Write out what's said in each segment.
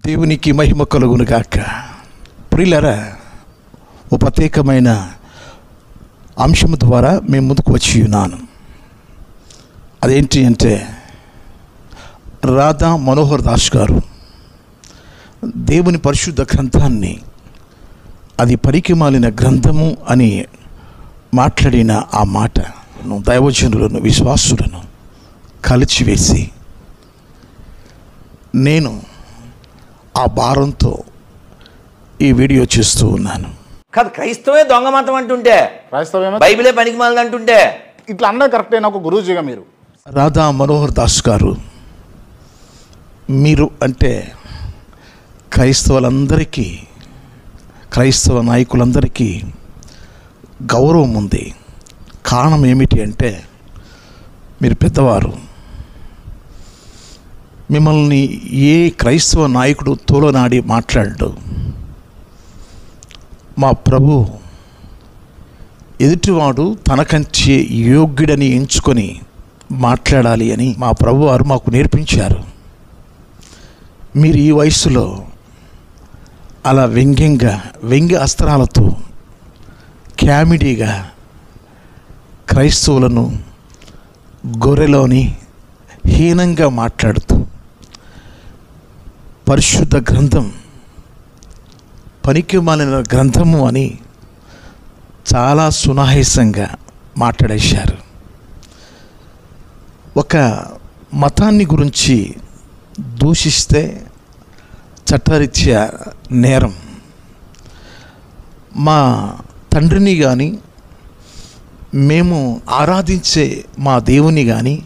దేవునికి మహిమ కలుగును గాక. ప్రియులారా, ఓ ప్రత్యేకమైన అంశం ద్వారా మేము ముందుకు వచ్చి ఉన్నాను. అదేంటి అంటే, రాధా మనోహర్ దాస్ గారు దేవుని పరిశుద్ధ గ్రంథాన్ని అది పనికిమాలిన గ్రంథము అని మాట్లాడిన ఆ మాటను దైవజనులను, విశ్వాసులను కలిచివేసి నేను ఆ భారంతో ఈ వీడియో చేస్తూ ఉన్నాను. కాదు, క్రైస్తవే దొంగ మతం అంటుంటే, బైబిలే పనికిమాలిన అంటుంటే ఇట్లా అన్నది కరెక్టేనా? ఒక గురూజీగా మీరు రాధా మనోహర్ దాస్ గారు, మీరు అంటే క్రైస్తవులందరికీ, క్రైస్తవ నాయకులందరికీ గౌరవం ఉంది. కారణం ఏమిటి అంటే, మీరు పెద్దవారు. మిమ్మల్ని ఏ క్రైస్తవ నాయకుడు తోలనాడి మాట్లాడడు. మా ప్రభు ఎదుటివాడు తనకంటే యోగ్యుడని ఎంచుకొని మాట్లాడాలి అని మా ప్రభు వారు మాకు నేర్పించారు. మీరు ఈ వయసులో అలా వ్యంగ్య అస్త్రాలతో కామెడీగా క్రైస్తవులను గొర్రెలోని హీనంగా మాట్లాడుతూ పరిశుద్ధ గ్రంథం పనికిమాలిన గ్రంథము అని చాలా సునాయాసంగా మాట్లాడేశారు. ఒక మతాన్ని గురించి దూషిస్తే చట్టరీత్యా నేరం. మా తండ్రిని కానీ, మేము ఆరాధించే మా దేవుని కానీ,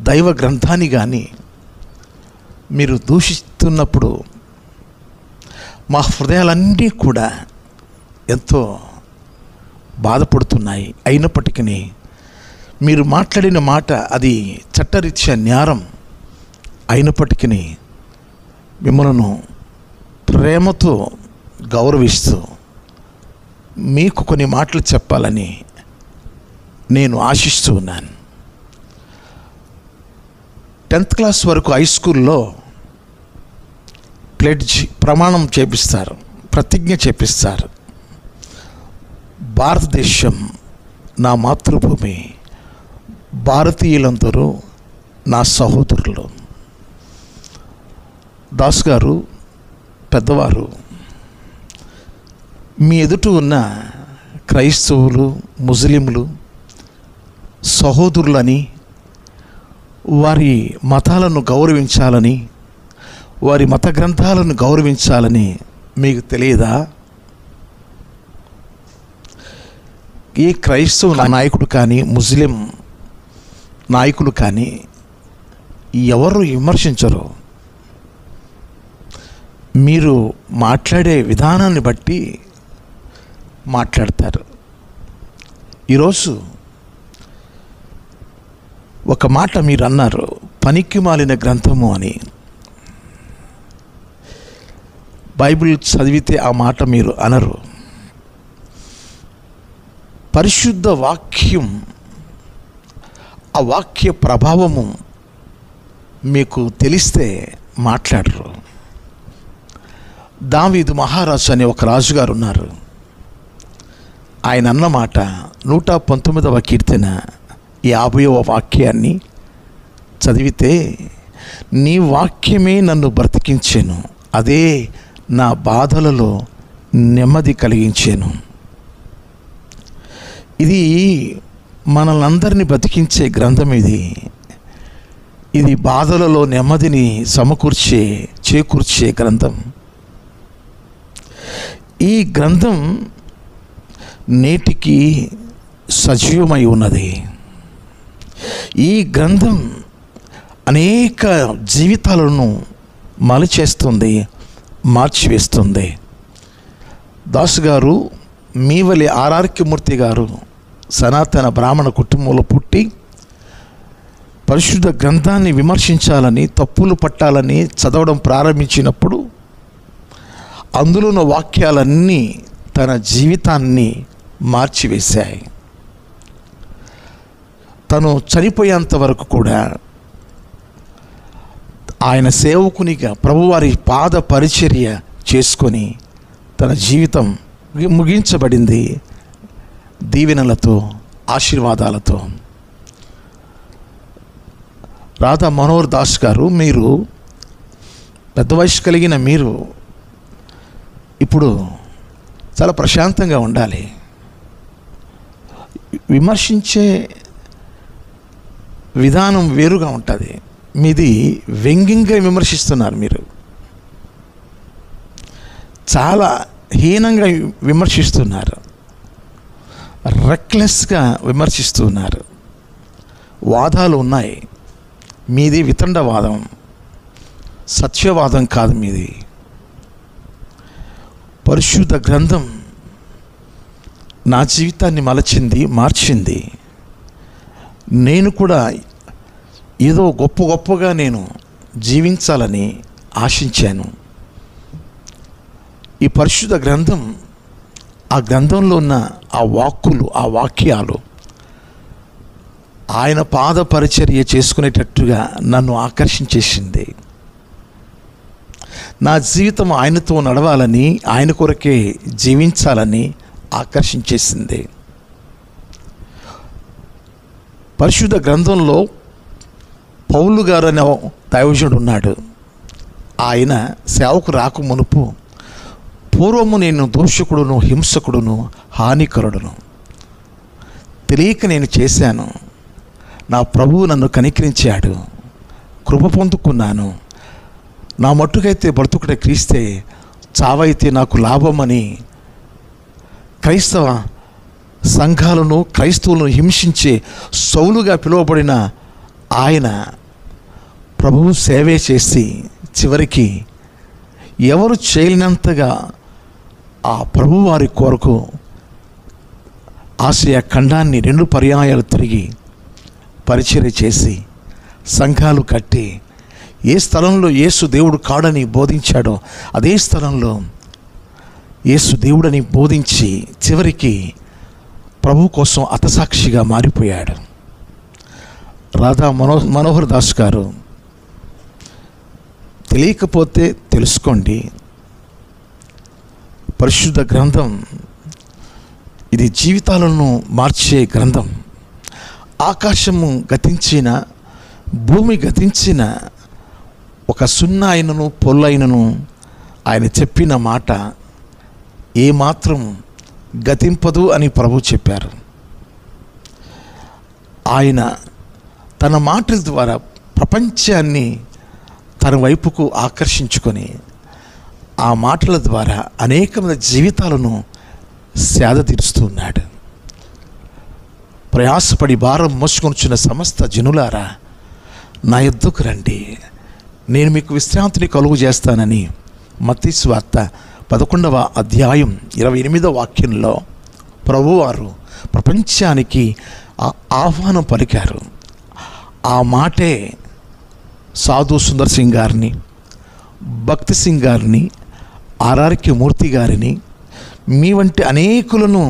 దైవ గ్రంథాన్ని కానీ మీరు దూషిస్తున్నప్పుడు మా హృదయాలన్నీ కూడా ఎంతో బాధపడుతున్నాయి. అయినప్పటికీ మీరు మాట్లాడిన మాట అది చట్టరీత్యా నేరం అయినప్పటికీ మిమ్మల్ని ప్రేమతో గౌరవిస్తూ మీకు కొన్ని మాటలు చెప్పాలని నేను ఆశిస్తూ ఉన్నాను. 10th క్లాస్ వరకు హై స్కూల్లో ప్రమాణం చేపిస్తారు, ప్రతిజ్ఞ చేపిస్తారు. భారతదేశం నా మాతృభూమి, భారతీయులందరూ నా సహోదరులు. దాస్ గారు పెద్దవారు, మీ ఎదుట ఉన్న క్రైస్తవులు, ముస్లింలు సహోదరులని, వారి మతాలను గౌరవించాలని, వారి మత గ్రంథాలను గౌరవించాలని మీకు తెలియదా? ఏ క్రైస్తవ నాయకుడు కానీ, ముస్లిం నాయకులు కానీ ఎవరు విమర్శించరు. మీరు మాట్లాడే విధానాన్ని బట్టి మాట్లాడతారు. ఈరోజు ఒక మాట మీరు అన్నారు, పనికిమాలిన గ్రంథము అని. బైబిల్ చదివితే ఆ మాట మీరు అనరు. పరిశుద్ధ వాక్యం, ఆ వాక్య ప్రభావము మీకు తెలిస్తే మాట్లాడరు. దావీదు మహారాజు అనే ఒక రాజుగారు ఉన్నారు. ఆయన అన్నమాట 119వ కీర్తన 50వ వాక్యాన్ని చదివితే, నీ వాక్యమే నన్ను బ్రతికించాను, అదే నా బాధలలో నెమ్మది కలిగించాను. ఇది మనల్ని బ్రతికించే గ్రంథం. ఇది బాధలలో నెమ్మదిని చేకూర్చే గ్రంథం. ఈ గ్రంథం నేటికి సజీవమై ఉన్నది. ఈ గ్రంథం అనేక జీవితాలను మలిచేస్తుంది, మార్చివేస్తుంది. దాసు గారు మీ వలె ఆర్ఆర్కే మూర్తి గారు సనాతన బ్రాహ్మణ కుటుంబంలో పుట్టి పరిశుద్ధ గ్రంథాన్ని విమర్శించాలని, తప్పులు పట్టాలని చదవడం ప్రారంభించినప్పుడు అందులో ఉన్న వాక్యాలన్నీ తన జీవితాన్ని మార్చివేశాయి. తను చనిపోయేంత వరకు కూడా ఆయన సేవకునిగా ప్రభువారి పాద పరిచర్య చేసుకొని తన జీవితం ముగించబడింది దీవెనలతో, ఆశీర్వాదాలతో. రాధా మనోహర్ దాస్ గారు, మీరు పెద్ద వయసు కలిగిన మీరు ఇప్పుడు చాలా ప్రశాంతంగా ఉండాలి. విమర్శించే విధానం వేరుగా ఉంటుంది. మీది వ్యంగ్యంగా విమర్శిస్తున్నారు. మీరు చాలా హీనంగా విమర్శిస్తున్నారు, రెక్లెస్గా విమర్శిస్తున్నారు. వాదాలు ఉన్నాయి. మీది వితండవాదం, సత్యవాదం కాదు మీది. పరిశుద్ధ గ్రంథం నా జీవితాన్ని మార్చింది. నేను కూడా ఏదో గొప్పగా నేను జీవించాలని ఆశించాను. ఈ పరిశుద్ధ గ్రంథం, ఆ గ్రంథంలో ఉన్న ఆ వాక్కులు, ఆ వాక్యాలు ఆయన పాద పరిచర్య చేసుకునేటట్టుగా నన్ను ఆకర్షించేసింది. నా జీవితం ఆయనతో నడవాలని, ఆయన కొరకే జీవించాలని ఆకర్షించేసింది. పరిశుద్ధ గ్రంథంలో పౌలు గారు అనే దైవజనుడు ఉన్నాడు. ఆయన సేవకు రాక మునుపు, పూర్వము నేను దోషకుడును, హింసకుడును, హానికరుడును, తెలియక నేను చేశాను. నా ప్రభువు నన్ను కనికరించాడు, కృప పొందుకున్నాను. నా మట్టుకైతే బ్రతుకుట క్రీస్తే, చావైతే నాకు లాభమని క్రైస్తవ సంఘాలను, క్రైస్తవులను హింసించే సౌలుగా పిలువబడిన ఆయన ప్రభువు సేవే చేసి చివరికి ఎవరు చేయలేనంతగా ఆ ప్రభు వారి కొరకు ఆసియా ఖండాన్ని 2 పర్యాయాలు తిరిగి పరిచర్య చేసి సంఘాలు కట్టి, ఏ స్థలంలో యేసు దేవుడు కాడని బోధించాడో అదే స్థలంలో యేసు దేవుడని బోధించి చివరికి ప్రభు కోసం హతసాక్షిగా మారిపోయాడు. రాధా మనోహర్ దాస్ గారు, తెలియకపోతే తెలుసుకోండి. పరిశుద్ధ గ్రంథం ఇది జీవితాలను మార్చే గ్రంథం. ఆకాశము గతించిన, భూమి గతించిన, ఒక సున్నా అయినను పొల్లైనను ఆయన చెప్పిన మాట ఏమాత్రం గతింపదు అని ప్రభు చెప్పారు. ఆయన తన మాటల ద్వారా ప్రపంచాన్ని తన వైపుకు ఆకర్షించుకొని ఆ మాటల ద్వారా అనేక మంది జీవితాలను సేద తీరుస్తున్నాడు. ప్రయాసపడి భారం మోసుకొనిచున్న సమస్త జనులారా, నా యొద్దకు రండి, నేను మీకు విశ్రాంతిని కలుగు చేస్తానని మత్తయి సువార్త 11వ అధ్యాయం 28వ వాక్యంలో ప్రభువారు ప్రపంచానికి ఆహ్వానం పలికారు. ఆ మాటే సాధు సుందర్ సింగ్ గారిని, భక్తి సింగ్ గారిని, ఆర్ఆర్కే మూర్తి గారిని, మీ వంటి అనేకులను,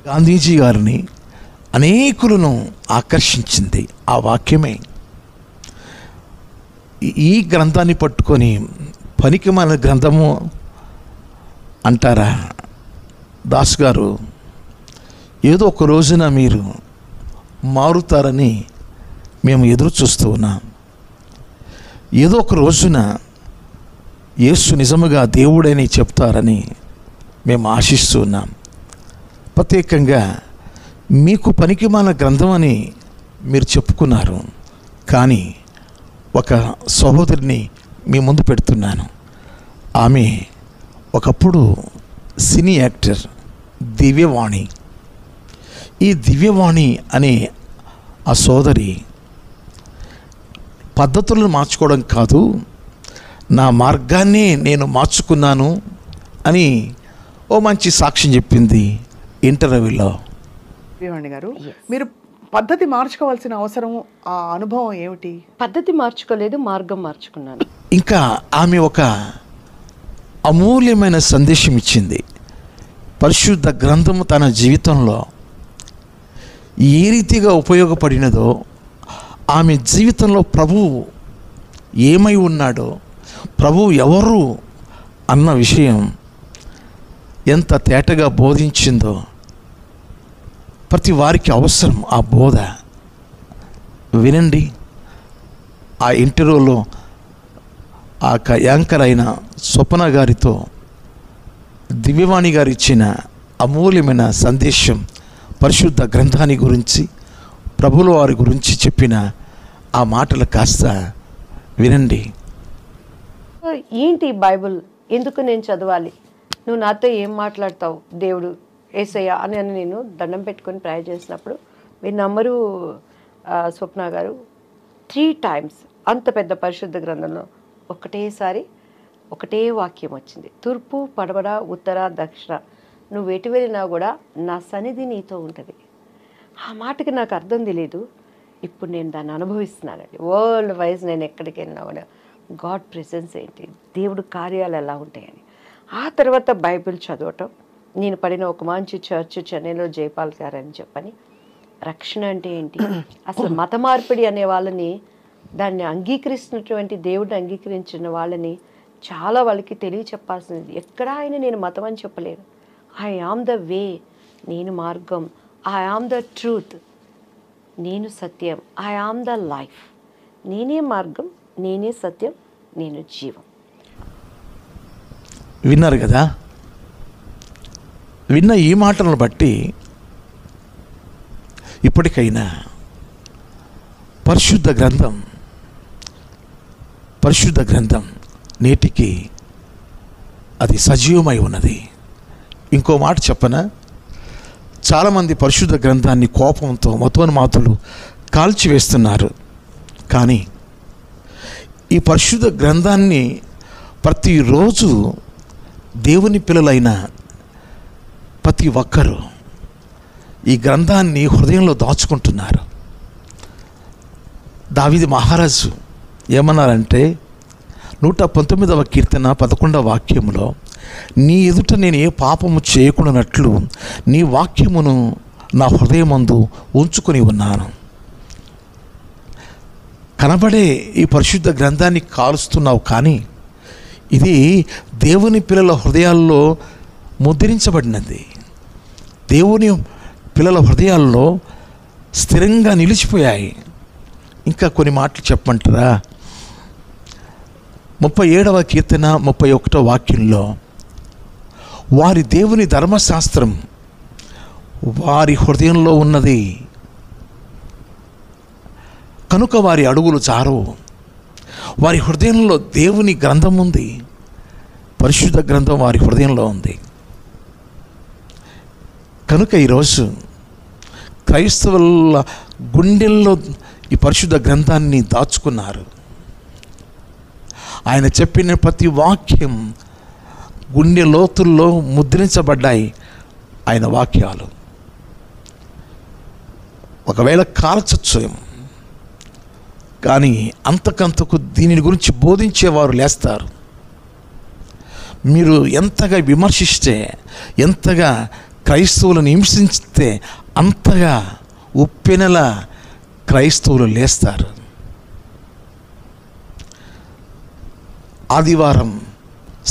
గాంధీజీ గారిని, అనేకులను ఆకర్షించింది ఆ వాక్యమే. ఈ గ్రంథాన్ని పట్టుకొని పనికిమాలిన గ్రంథము అంటారా? దాస్ గారు, ఏదో ఒక రోజున మీరు మారుతారని మేము ఎదురు చూస్తూ ఉన్నాం. ఏదో ఒక రోజున యేసు నిజముగా దేవుడని చెప్తారని మేము ఆశిస్తూ ఉన్నాం. ప్రత్యేకంగా మీకు పనికిమాలిన గ్రంథం అని మీరు చెప్పుకున్నారు, కానీ ఒక సహోదరిని మీ ముందు పెడుతున్నాను. ఆమె ఒకప్పుడు సినీ యాక్టర్ దివ్యవాణి. ఈ దివ్యవాణి అనే ఆ సోదరి పద్ధతులను మార్చుకోవడం కాదు, నా మార్గాన్ని నేను మార్చుకున్నాను అని ఓ మంచి సాక్ష్యం చెప్పింది ఇంటర్వ్యూలో. దివ్యవాణి గారు, మీరు పద్ధతి మార్చుకోవాల్సిన అవసరం, ఆ అనుభవం ఏమిటి? పద్ధతి మార్చుకోలేదు, మార్గం మార్చుకున్నాను. ఇంకా ఆమె ఒక అమూల్యమైన సందేశం ఇచ్చింది. పరిశుద్ధ గ్రంథము తన జీవితంలో ఏ రీతిగా ఉపయోగపడినదో, ఆమె జీవితంలో ప్రభువు ఏమై ఉన్నాడో, ప్రభువు ఎవరు అన్న విషయం ఎంత తేటగా బోధించిందో. ప్రతి వారికి అవసరం ఆ బోధ. వినండి, ఆ ఇంటర్వ్యూలో ఆ యాంకర్ అయిన స్వప్న గారితో దివ్యవాణి గారు ఇచ్చిన అమూల్యమైన సందేశం, పరిశుద్ధ గ్రంథాన్ని గురించి, ప్రభుల వారి గురించి చెప్పిన ఆ మాటలు కాస్త వినండి. ఏంటి బైబుల్, ఎందుకు నేను చదవాలి, నువ్వు నాతో ఏం మాట్లాడతావు దేవుడు యేసయ్య అని నేను దండం పెట్టుకొని ప్రేయర్ చేసినప్పుడు, మీరు నమ్మరు స్వప్న గారు, 3 times అంత పెద్ద పరిశుద్ధ గ్రంథంలో ఒకటేసారి ఒకటే వాక్యం వచ్చింది, తూర్పు పడమర ఉత్తర దక్షిణ నువ్వు ఎటు వెళ్ళినా కూడా నా సన్నిధి నీతో ఉంటుంది. ఆ మాటకి నాకు అర్థం తెలియదు, ఇప్పుడు నేను దాన్ని అనుభవిస్తున్నానండి. వరల్డ్ వైజ్ నేను ఎక్కడికి వెళ్ళినా కూడా గాడ్ ప్రెసెన్స్ ఏంటి, దేవుడు కార్యాలు ఎలా ఉంటాయని. ఆ తర్వాత బైబిల్ చదవటం, నేను పడిన ఒక మంచి చర్చ్ చెన్నైలో జైపాల్ గారు అని చెప్పని, రక్షణ అంటే ఏంటి, అసలు మత మార్పిడి అనే వాళ్ళని, దాన్ని అంగీకరిస్తున్నటువంటి దేవుడిని అంగీకరించిన వాళ్ళని చాలా వాళ్ళకి తెలియచెప్పాల్సింది. ఎక్కడా ఆయన నేను మతం అని చెప్పలేను. ఐ ఆమ్ ద వే, నేను మార్గం, ఐ ఆమ్ ద ట్రూత్, నేను సత్యం, ఐ ఆమ్ ద లైఫ్, నేనే మార్గం, నేనే సత్యం, నేను జీవం. విన్నారు కదా? విన్న ఈ మాటలను బట్టి ఇప్పటికైనా పరిశుద్ధ గ్రంథం నేటికి అది సజీవమై ఉన్నది. ఇంకో మాట చెప్పనా, చాలామంది పరిశుద్ధ గ్రంథాన్ని కోపంతో మతోన్మాతులు కాల్చివేస్తున్నారు. కానీ ఈ పరిశుద్ధ గ్రంథాన్ని ప్రతిరోజు దేవుని పిల్లలైన ప్రతి ఒక్కరూ ఈ గ్రంథాన్ని హృదయంలో దాచుకుంటున్నారు. దావీదు మహారాజు ఏమన్నారంటే 119వ కీర్తన 11వ వాక్యములో, నీ ఎదుట నేను ఏ పాపము చేయకుండానట్లు నీ వాక్యమును నా హృదయమందు ఉంచుకొని ఉన్నాను. కనబడే ఈ పరిశుద్ధ గ్రంథాన్ని కాలుస్తున్నావు, కానీ ఇది దేవుని పిల్లల హృదయాల్లో ముద్రించబడినది. దేవుని పిల్లల హృదయాల్లో స్థిరంగా నిలిచిపోయాయి. ఇంకా కొన్ని మాటలు చెప్పమంటారా? 37వ కీర్తన 31వ వాక్యంలో, వారి దేవుని ధర్మశాస్త్రం వారి హృదయంలో ఉన్నది కనుక వారి అడుగులు జారవు. వారి హృదయంలో దేవుని గ్రంథం ఉంది, పరిశుద్ధ గ్రంథం వారి హృదయంలో ఉంది. కనుక ఈరోజు క్రైస్తవుల గుండెల్లో ఈ పరిశుద్ధ గ్రంథాన్ని దాచుకున్నారు. ఆయన చెప్పిన ప్రతి వాక్యం గుండె లోతుల్లో ముద్రించబడ్డాయి ఆయన వాక్యాలు. ఒకవేళ కాల్చచ్చు, కానీ అంతకంతకు దీని గురించి బోధించేవారు లేస్తారు. మీరు ఎంతగా విమర్శిస్తే, ఎంతగా క్రైస్తవులను హింసిస్తే అంతగా ఉప్పెనల క్రైస్తవులు లేస్తారు. ఆదివారం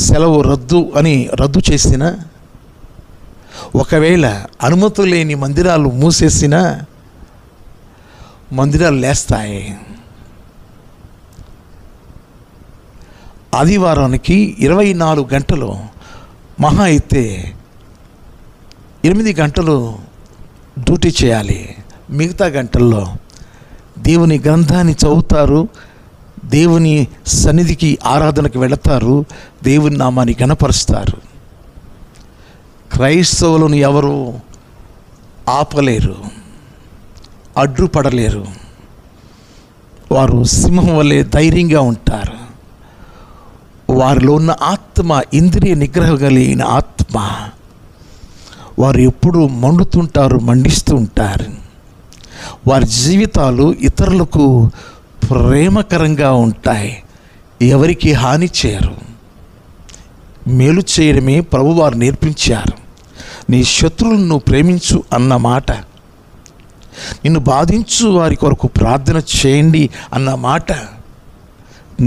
సెలవు రద్దు చేసిన, ఒకవేళ అనుమతులు లేని మందిరాలు మూసేసిన మందిరాలు లేస్తాయి. ఆదివారానికి 24 గంటలు, మహా అయితే 8 గంటలు డ్యూటీ చేయాలి. మిగతా గంటల్లో దేవుని గ్రంథాన్ని చదువుతారు, దేవుని సన్నిధికి ఆరాధనకు వెళతారు, దేవుని నామాన్ని గణపరుస్తారు. క్రైస్తవులను ఎవరు ఆపలేరు, అడ్డుపడలేరు. వారు సింహం వలె ధైర్యంగా ఉంటారు. వారిలో ఉన్న ఆత్మ, ఇంద్రియ నిగ్రహం కలిగిన ఆత్మ, వారు ఎప్పుడూ మండిస్తూ ఉంటారు. వారి జీవితాలు ఇతరులకు ప్రేమకరంగా ఉంటాయి, ఎవరికి హాని చేయరు. మేలు చేయడమే ప్రభువారు నేర్పించారు. నీ శత్రువులను నువ్వు ప్రేమించు అన్న మాట, నిన్ను బాధించు వారి కొరకు ప్రార్థన చేయండి అన్న మాట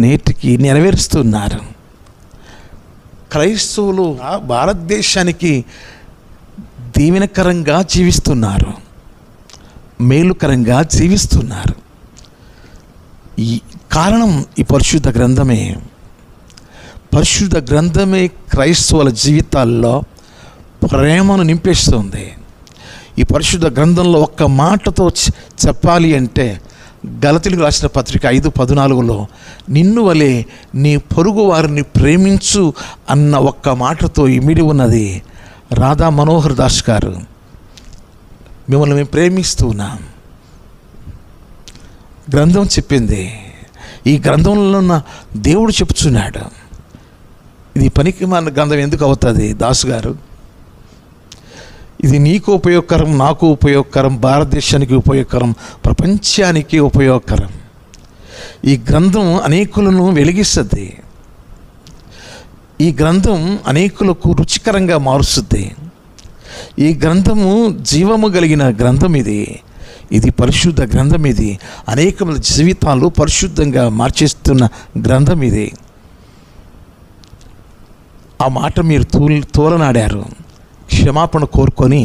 నేటికి నెరవేరుస్తున్నారు. క్రైస్తవులు భారతదేశానికి దీవెనకరంగా జీవిస్తున్నారు, మేలుకరంగా జీవిస్తున్నారు. ఈ కారణం ఈ పరిశుద్ధ గ్రంథమే. పరిశుద్ధ గ్రంథమే క్రైస్తవుల జీవితాల్లో ప్రేమను నింపేస్తుంది. ఈ పరిశుద్ధ గ్రంథంలో ఒక్క మాటతో చెప్పాలి అంటే గలతీయులకు రాసిన పత్రిక 5:14 నిన్ను వలె నీ పొరుగు వారిని ప్రేమించు అన్న ఒక్క మాటతో ఇమిడి ఉన్నది. రాధా మనోహర్ దాస్ గారు, మిమ్మల్ని మేము ప్రేమిస్తూ ఉన్నాం. గ్రంథం చెప్పింది. ఈ గ్రంథంలో ఉన్న దేవుడు చెప్తున్నాడు. ఇది పనికిమాలిన గ్రంథం ఎందుకు అవుతుంది దాసు గారు? ఇది నీకు ఉపయోగకరం, నాకు ఉపయోగకరం, భారతదేశానికి ఉపయోగకరం, ప్రపంచానికి ఉపయోగకరం. ఈ గ్రంథం అనేకులను వెలిగిస్తుంది. ఈ గ్రంథం అనేకులకు రుచికరంగా మారుస్తుంది. ఈ గ్రంథము జీవము కలిగిన గ్రంథం. ఇది పరిశుద్ధ గ్రంథం. ఇది అనేక మంది జీవితాలు పరిశుద్ధంగా మార్చేస్తున్న గ్రంథం. ఇది ఆ మాట మీరు తోలనాడారు. క్షమాపణ కోరుకొని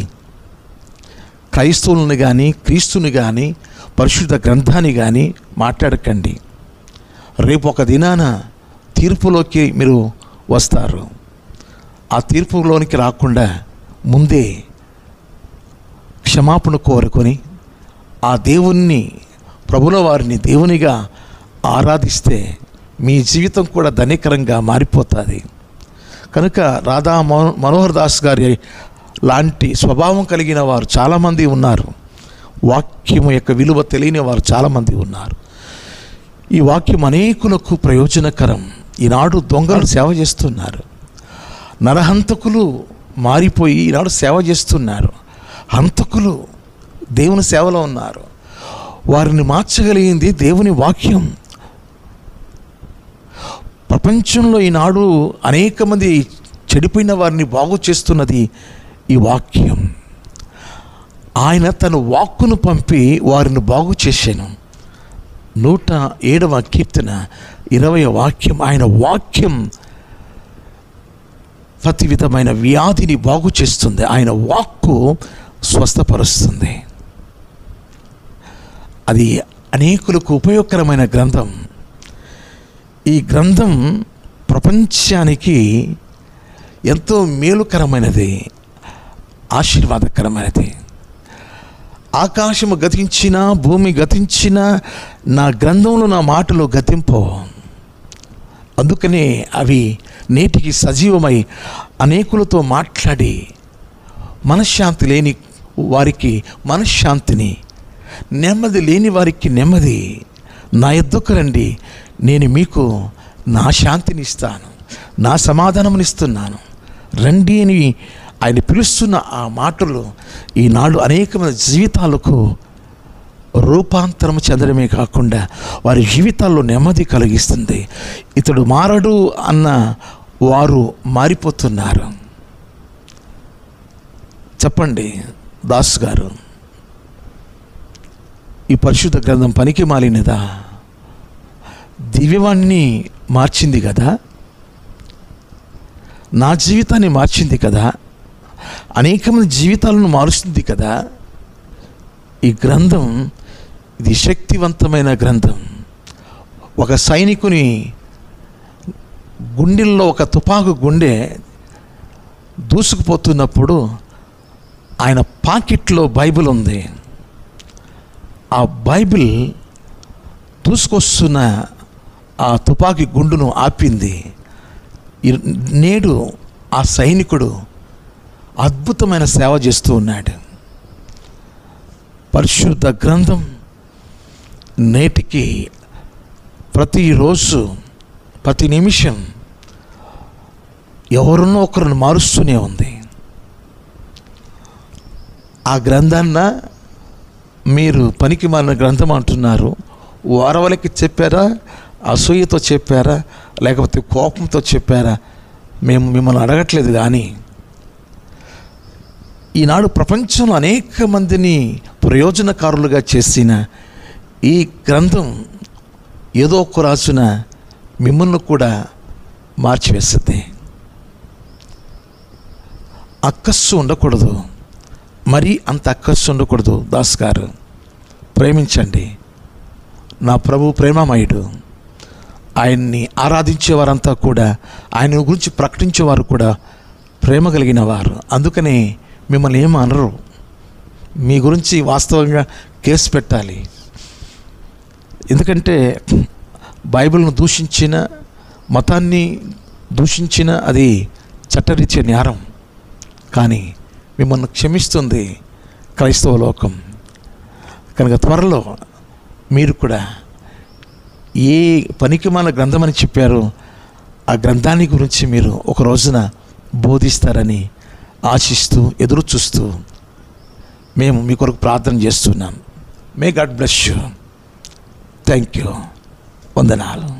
క్రైస్తవులను కానీ క్రీస్తుని కానీ పరిశుద్ధ గ్రంథాన్ని కానీ మాట్లాడకండి. రేపు ఒక దినాన తీర్పులోకి మీరు వస్తారు. ఆ తీర్పులోనికి రాకుండా ముందే క్షమాపణ కోరుకొని ఆ దేవుణ్ణి, ప్రభుల వారిని దేవునిగా ఆరాధిస్తే మీ జీవితం కూడా ధన్యకరంగా మారిపోతుంది. కనుక రాధా మనోహర్ దాస్ గారి లాంటి స్వభావం కలిగిన వారు చాలామంది ఉన్నారు. వాక్యము యొక్క విలువ తెలియని వారు చాలామంది ఉన్నారు. ఈ వాక్యం అనేకులకు ప్రయోజనకరం. ఈనాడు దొంగలు సేవ చేస్తున్నారు. నరహంతకులు మారిపోయి ఈనాడు సేవ చేస్తున్నారు. హంతకులు దేవుని సేవలో ఉన్నారు. వారిని మార్చగలిగింది దేవుని వాక్యం. ప్రపంచంలో ఈనాడు అనేక మంది చెడిపోయిన వారిని బాగు చేస్తున్నది ఈ వాక్యం. ఆయన తన వాక్కును పంపి వారిని బాగు చేశాను. 107వ కీర్తన 20వ వాక్యం. ఆయన వాక్యం ప్రతి విధమైన వ్యాధిని బాగు చేస్తుంది. ఆయన వాక్కు స్వస్థపరుస్తుంది. అది అనేకులకు ఉపయోగకరమైన గ్రంథం. ఈ గ్రంథం ప్రపంచానికి ఎంతో మేలుకరమైనది, ఆశీర్వాదకరమైనది. ఆకాశము గతించిన, భూమి గతించిన, నా గ్రంథంలో నా మాటలు గతింపో. అందుకనే అవి నేటికి సజీవమై అనేకులతో మాట్లాడి మనశ్శాంతి లేని వారికి మనశ్శాంతిని, నెమ్మది లేని వారికి నెమ్మది. నా యొద్దకు రండి, నేను మీకు నా శాంతిని ఇస్తాను, నా సమాధానమునిస్తున్నాను, రండి అని ఆయన పిలుస్తున్న ఆ మాటలు ఈనాడు అనేకమైన జీవితాలకు రూపాంతరం చెందడమే కాకుండా వారి జీవితాల్లో నెమ్మది కలిగిస్తుంది. ఇతడు మారడు అన్న వారు మారిపోతున్నారు. చెప్పండి దాస్ గారు, ఈ పరిశుద్ధ గ్రంథం పనికి మాలినదా? దివ్యవాణ్ణి మార్చింది కదా, నా జీవితాన్ని మార్చింది కదా, అనేక మంది జీవితాలను మారుస్తుంది కదా. ఈ గ్రంథం ఇది శక్తివంతమైన గ్రంథం. ఒక సైనికుని గుండెల్లో ఒక తుపాకు గుండె దూసుకుపోతున్నప్పుడు ఆయన పాకెట్లో బైబిల్ ఉంది. ఆ బైబిల్ దూసుకొస్తున్న ఆ తుపాకీ గుండును ఆపింది. నేడు ఆ సైనికుడు అద్భుతమైన సేవ చేస్తూ ఉన్నాడు. పరిశుద్ధ గ్రంథం నేటికి ప్రతిరోజు ప్రతి నిమిషం ఎవరినో ఒకరిని మారుస్తూనే ఉంది. ఆ గ్రంథాన్న మీరు పనికి మాలిన గ్రంథం అంటున్నారు. వారవలకి చెప్పారా, అసూయతో చెప్పారా, లేకపోతే కోపంతో చెప్పారా? మేము మిమ్మల్ని అడగట్లేదు. కానీ ఈనాడు ప్రపంచంలో అనేక మందిని ప్రయోజనకారులుగా చేసిన ఈ గ్రంథం ఏదో ఒక రాజున మిమ్మల్ని కూడా మార్చివేస్తుంది. అక్కస్సు ఉండకూడదు, మరీ అంత అక్కస్సు ఉండకూడదు. దాస్ గారు, ప్రేమించండి. నా ప్రభు ప్రేమమయుడు. ఆయన్ని ఆరాధించేవారంతా కూడా, ఆయన గురించి ప్రకటించేవారు కూడా ప్రేమ కలిగిన వారు. అందుకని మిమ్మల్ని ఏమీ అనరు. మీ గురించి వాస్తవంగా కేసు పెట్టాలి. ఎందుకంటే బైబిల్ను దూషించిన, మతాన్ని దూషించిన అది చట్టరీత్యా నేరం. కానీ మిమ్మల్ని క్షమిస్తుంది క్రైస్తవ లోకం. కనుక త్వరలో మీరు కూడా ఏ పనికిమాల గ్రంథం అని చెప్పారో ఆ గ్రంథాన్ని గురించి మీరు ఒక రోజున బోధిస్తారని ఆశిస్తూ ఎదురు చూస్తూ మేము మీ కొరకు ప్రార్థన చేస్తున్నాం. May God bless you. Thank you. వందనాలు.